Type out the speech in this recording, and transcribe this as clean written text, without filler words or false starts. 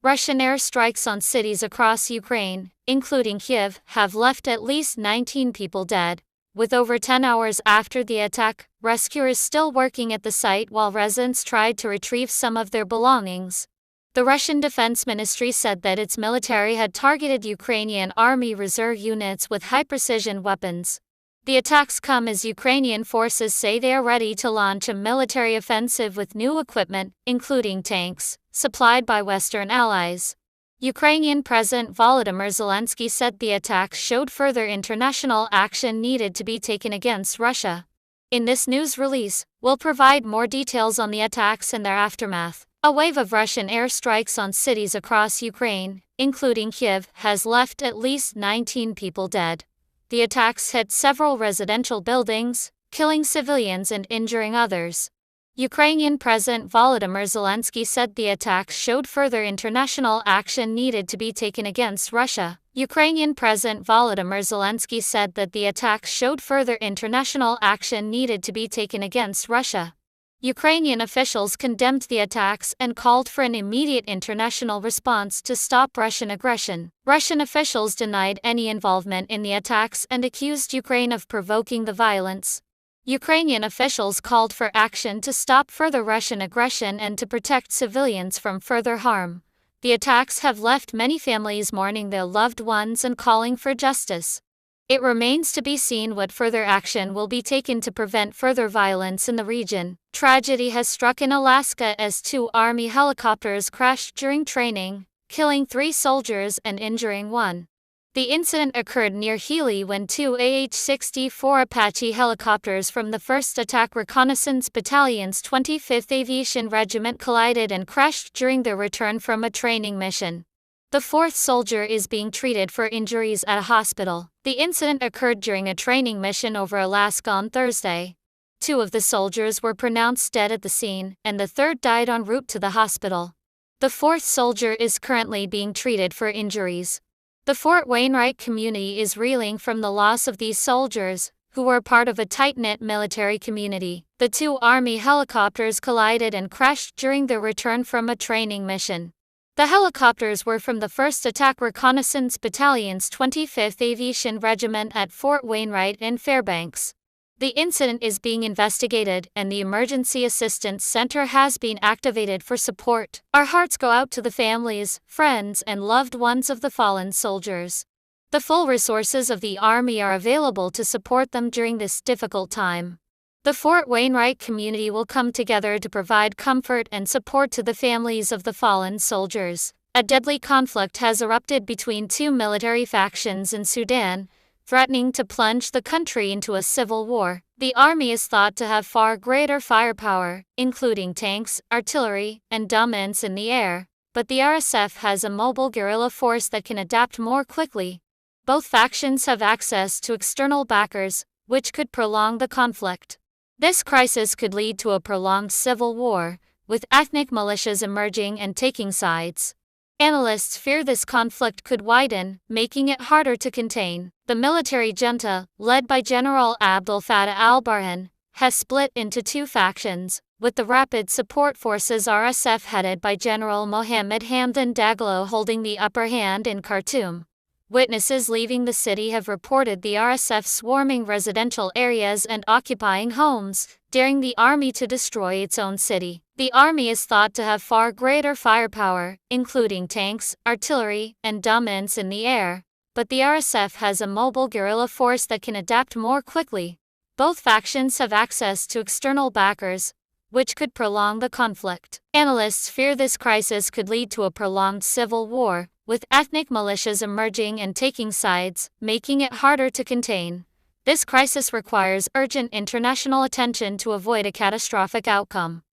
Russian airstrikes on cities across Ukraine, including Kyiv, have left at least 19 people dead. With over 10 hours after the attack, rescuers still working at the site while residents tried to retrieve some of their belongings. The Russian Defense Ministry said that its military had targeted Ukrainian Army Reserve units with high-precision weapons. The attacks come as Ukrainian forces say they are ready to launch a military offensive with new equipment, including tanks, supplied by Western allies. Ukrainian President Volodymyr Zelensky said the attacks showed further international action needed to be taken against Russia. In this news release, we'll provide more details on the attacks and their aftermath. A wave of Russian airstrikes on cities across Ukraine, including Kyiv, has left at least 19 people dead. The attacks hit several residential buildings, killing civilians and injuring others. Ukrainian President Volodymyr Zelensky said the attacks showed further international action needed to be taken against Russia. Ukrainian President Volodymyr Zelensky said that the attacks showed further international action needed to be taken against Russia. Ukrainian officials condemned the attacks and called for an immediate international response to stop Russian aggression. Russian officials denied any involvement in the attacks and accused Ukraine of provoking the violence. Ukrainian officials called for action to stop further Russian aggression and to protect civilians from further harm. The attacks have left many families mourning their loved ones and calling for justice. It remains to be seen what further action will be taken to prevent further violence in the region. Tragedy has struck in Alaska as 2 Army helicopters crashed during training, killing 3 soldiers and injuring 1. The incident occurred near Healy when 2 AH-64 Apache helicopters from the 1st Attack Reconnaissance Battalion's 25th Aviation Regiment collided and crashed during their return from a training mission. The 4th soldier is being treated for injuries at a hospital. The incident occurred during a training mission over Alaska on Thursday. 2 of the soldiers were pronounced dead at the scene, and the 3rd died en route to the hospital. The 4th soldier is currently being treated for injuries. The Fort Wainwright community is reeling from the loss of these soldiers, who were part of a tight-knit military community. The 2 Army helicopters collided and crashed during their return from a training mission. The helicopters were from the 1st Attack Reconnaissance Battalion's 25th Aviation Regiment at Fort Wainwright in Fairbanks. The incident is being investigated, and the Emergency Assistance Center has been activated for support. Our hearts go out to the families, friends, and loved ones of the fallen soldiers. The full resources of the Army are available to support them during this difficult time. The Fort Wainwright community will come together to provide comfort and support to the families of the fallen soldiers. A deadly conflict has erupted between 2 military factions in Sudan, threatening to plunge the country into a civil war. The army is thought to have far greater firepower, including tanks, artillery, and dominance in the air, but the RSF has a mobile guerrilla force that can adapt more quickly. Both factions have access to external backers, which could prolong the conflict. This crisis could lead to a prolonged civil war, with ethnic militias emerging and taking sides. Analysts fear this conflict could widen, making it harder to contain. The military junta, led by General Abdel Fattah al-Burhan, has split into 2 factions, with the Rapid Support Forces RSF headed by General Mohammed Hamdan Dagalo holding the upper hand in Khartoum. Witnesses leaving the city have reported the RSF swarming residential areas and occupying homes, daring the army to destroy its own city. The army is thought to have far greater firepower, including tanks, artillery, and dominance in the air, but the RSF has a mobile guerrilla force that can adapt more quickly. Both factions have access to external backers, which could prolong the conflict. Analysts fear this crisis could lead to a prolonged civil war, with ethnic militias emerging and taking sides, making it harder to contain. This crisis requires urgent international attention to avoid a catastrophic outcome.